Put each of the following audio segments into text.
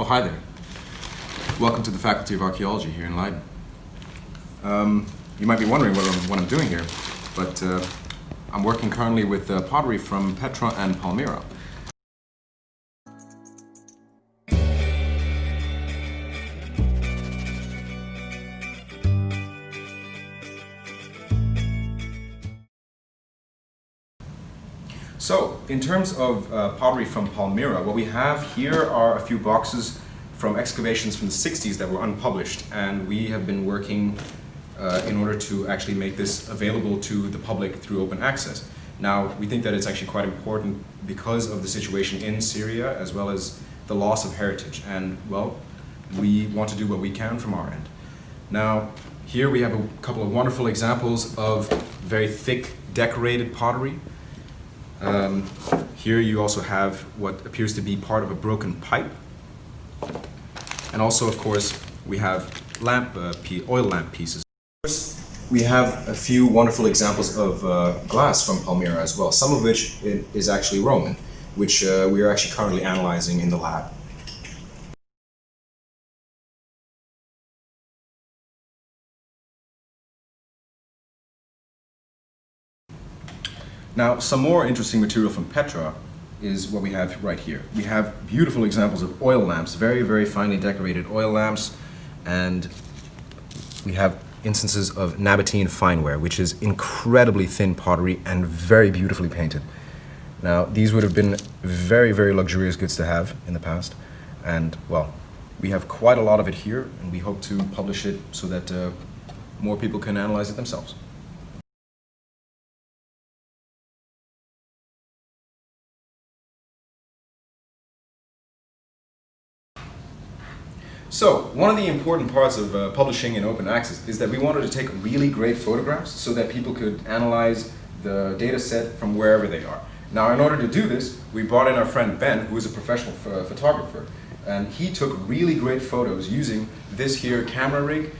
hi there. Welcome to the Faculty of Archaeology here in Leiden. You might be wondering what I'm doing here, but I'm working currently with pottery from Petra and Palmyra. So, in terms of pottery from Palmyra, what we have here are a few boxes from excavations from the 60s that were unpublished, and we have been working in order to actually make this available to the public through open access. Now, we think that it's actually quite important because of the situation in Syria, as well as the loss of heritage, and, well, we want to do what we can from our end. Now, here we have a couple of wonderful examples of very thick, decorated pottery. Here you also have what appears to be part of a broken pipe. And also, of course, we have oil lamp pieces. We have a few wonderful examples of glass from Palmyra as well, some of which is actually Roman, which we are actually currently analyzing in the lab. Now, some more interesting material from Petra is what we have right here. We have beautiful examples of oil lamps, very, very finely decorated oil lamps, and we have instances of Nabatean fineware, which is incredibly thin pottery and very beautifully painted. Now, these would have been very, very luxurious goods to have in the past, and, well, we have quite a lot of it here, and we hope to publish it so that more people can analyze it themselves. So, one of the important parts of publishing in open access is that we wanted to take really great photographs so that people could analyze the data set from wherever they are. Now, in order to do this, we brought in our friend Ben, who is a professional photographer, and he took really great photos using this here camera rig,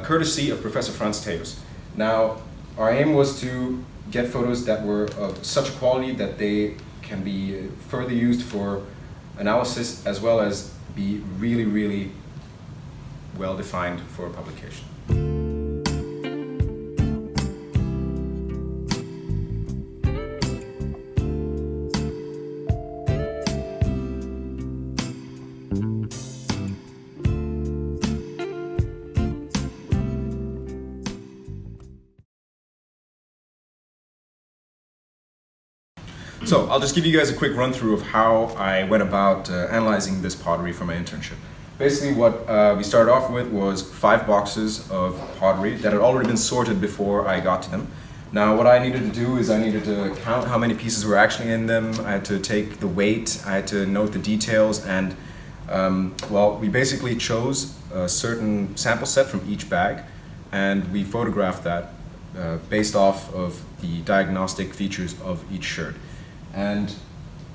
courtesy of Professor Franz Theus. Now, our aim was to get photos that were of such a quality that they can be further used for analysis, as well as be really, really well defined for publication. So I'll just give you guys a quick run through of how I went about analyzing this pottery for my internship. Basically what we started off with was 5 boxes of pottery that had already been sorted before I got to them. Now what I needed to do is I needed to count how many pieces were actually in them, I had to take the weight, I had to note the details, and well, we basically chose a certain sample set from each bag, and we photographed that based off of the diagnostic features of each sherd. And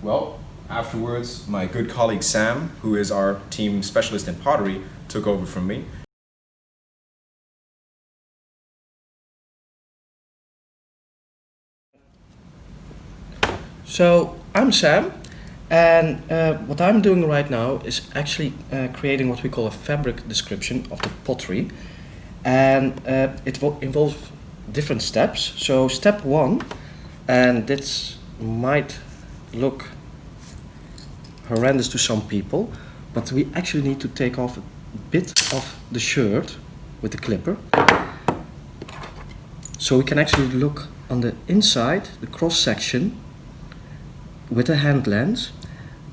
well, afterwards, my good colleague Sam, who is our team specialist in pottery, took over from me. So, I'm Sam, and what I'm doing right now is actually creating what we call a fabric description of the pottery. And it involves different steps. So, step 1, and this might look horrendous to some people, but we actually need to take off a bit of the sherd with the clipper, so we can actually look on the inside, the cross section, with a hand lens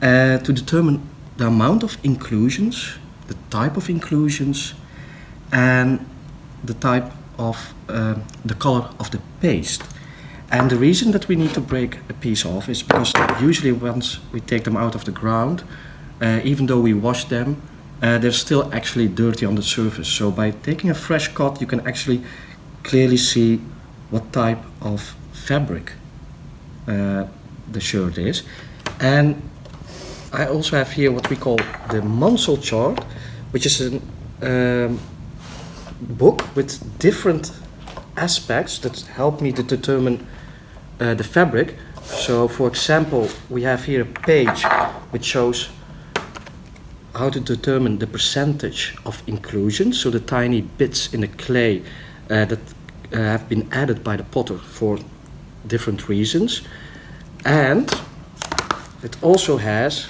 to determine the amount of inclusions, the type of inclusions, and the type of the color of the paste. And the reason that we need to break a piece off is because usually once we take them out of the ground, even though we wash them, they're still actually dirty on the surface. So by taking a fresh cut, you can actually clearly see what type of fabric the shirt is. And I also have here what we call the Munsell chart, which is a book with different aspects that help me to determine the fabric. So for example, we have here a page which shows how to determine the percentage of inclusion, so the tiny bits in the clay that have been added by the potter for different reasons. And it also has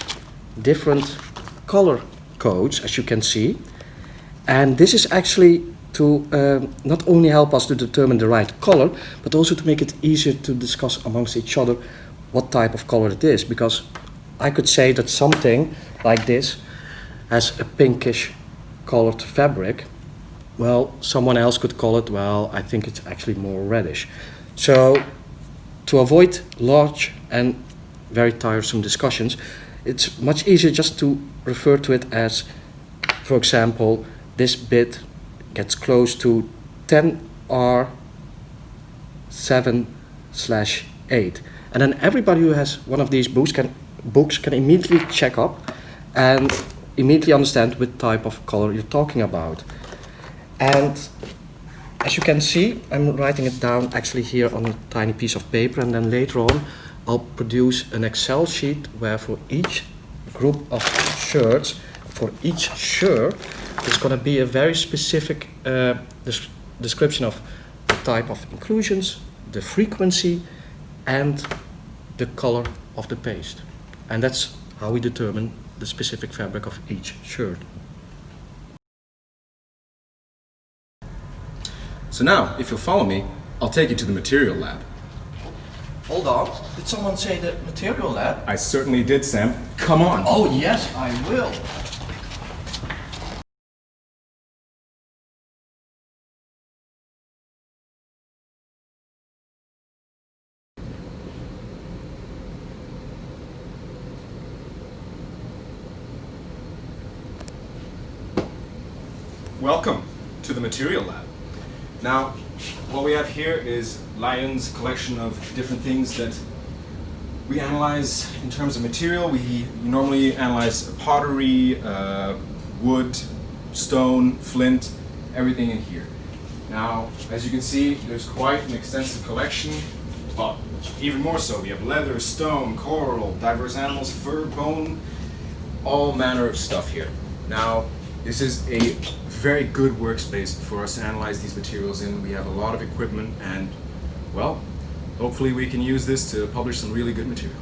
different color codes, as you can see. And this is actually to not only help us to determine the right color, but also to make it easier to discuss amongst each other what type of color it is. Because I could say that something like this has a pinkish colored fabric. Well, someone else could call it, well, I think it's actually more reddish. So to avoid large and very tiresome discussions, it's much easier just to refer to it as, for example, this bit gets close to 10R7/8. And then everybody who has one of these books can immediately check up and immediately understand what type of color you're talking about. And as you can see, I'm writing it down actually here on a tiny piece of paper, and then later on I'll produce an Excel sheet where for each group of sherds, for each sherd, there's going to be a very specific description of the type of inclusions, the frequency, and the color of the paste. And that's how we determine the specific fabric of each sherd. So now, if you'll follow me, I'll take you to the material lab. Hold on, did someone say the material lab? I certainly did, Sam. Come on. Oh yes, I will. Welcome to the material lab. Now, what we have here is Leiden's collection of different things that we analyze in terms of material. We normally analyze pottery, wood, stone, flint, everything in here. Now, as you can see, there's quite an extensive collection, but even more so. We have leather, stone, coral, diverse animals, fur, bone, all manner of stuff here. Now, this is a very good workspace for us to analyze these materials in. We have a lot of equipment and, well, hopefully we can use this to publish some really good material.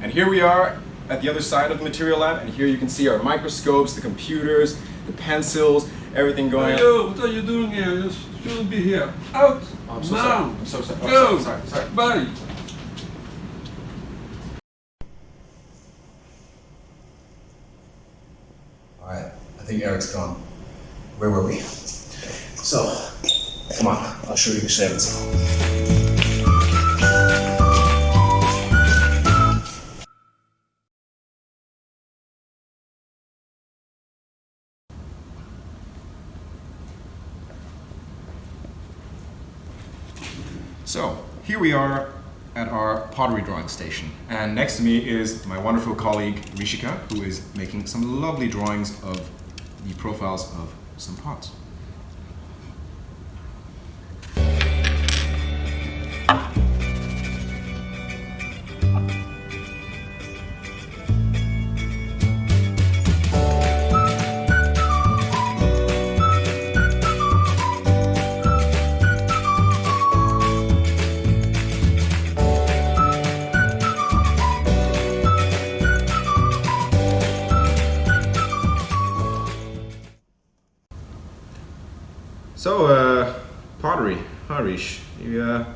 And here we are at the other side of the material lab, and here you can see our microscopes, the computers, the pencils, everything going on. Yo, what are you doing here? You shouldn't be here. Out! Oh, I'm so now! sorry. I'm so sorry. Go! Oh, sorry. Bye! Alright, I think Eric's gone. Where were we? So, come on, I'll show you the Schervenzaal. So, here we are at our pottery drawing station, and next to me is my wonderful colleague Rishika, who is making some lovely drawings of the profiles of some pots. So, pottery, huh, Rish? You've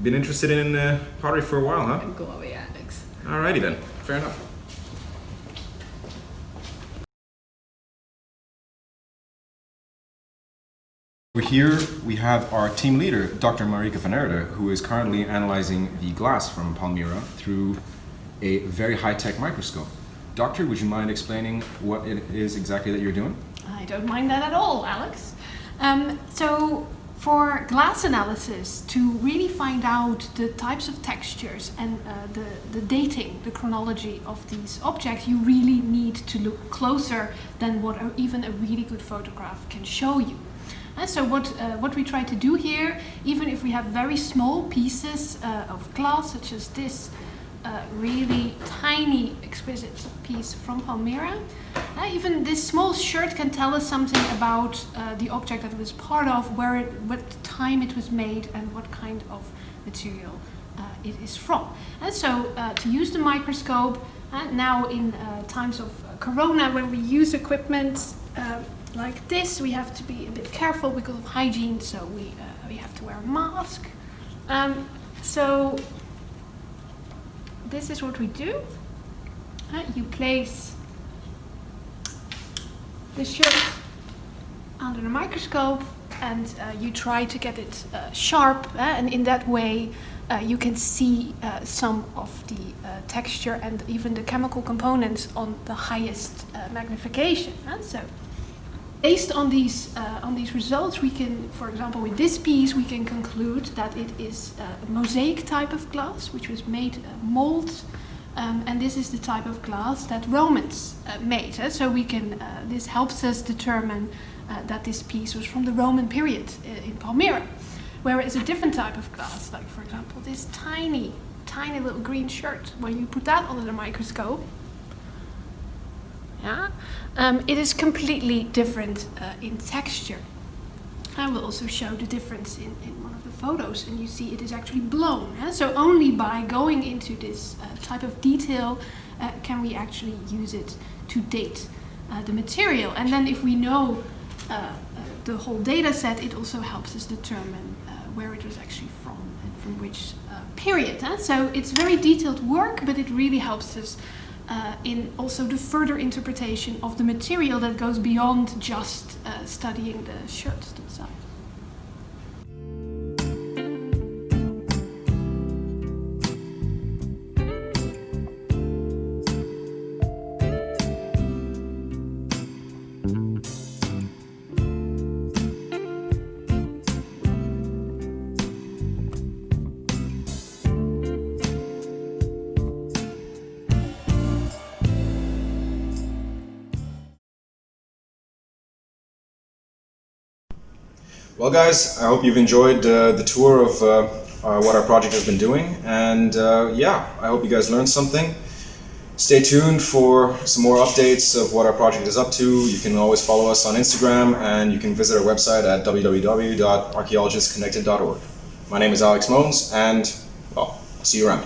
been interested in pottery for a while, huh? Go away, Alex. Alrighty then, fair enough. Here we have our team leader, Dr. Marike van Aerde, who is currently analyzing the glass from Palmyra through a very high-tech microscope. Doctor, would you mind explaining what it is exactly that you're doing? I don't mind that at all, Alex. So For glass analysis, to really find out the types of textures and the dating, the chronology of these objects, you really need to look closer than what even a really good photograph can show you. And so what we try to do here, even if we have very small pieces of glass, such as this really tiny, exquisite piece from Palmyra, even this small Sherd can tell us something about the object that it was part of, what time it was made, and what kind of material it is from. And so to use the microscope, now in times of corona, when we use equipment like this, we have to be a bit careful because of hygiene, so we have to wear a mask. So this is what we do. You place the Sherd under the microscope and you try to get it sharp, and in that way you can see some of the texture and even the chemical components on the highest magnification. So based on these results, we can, for example, with this piece, we can conclude that it is a mosaic type of glass, which was made mold, and this is the type of glass that Romans made. So we can, this helps us determine that this piece was from the Roman period in Palmyra. Whereas a different type of glass, like for example this tiny little green Sherd, when you put that under the microscope, it is completely different in texture. I will also show the difference in one of the photos, and you see it is actually blown. So only by going into this type of detail can we actually use it to date the material. And then if we know the whole data set, it also helps us determine where it was actually from and from which period. So it's very detailed work, but it really helps us in also the further interpretation of the material that goes beyond just studying the Sherds themselves. Well guys, I hope you've enjoyed the tour of what our project has been doing, and yeah, I hope you guys learned something. Stay tuned for some more updates of what our project is up to. You can always follow us on Instagram, and you can visit our website at www.archaeologistsconnected.org. My name is Alex Mohns, and well, I'll see you around.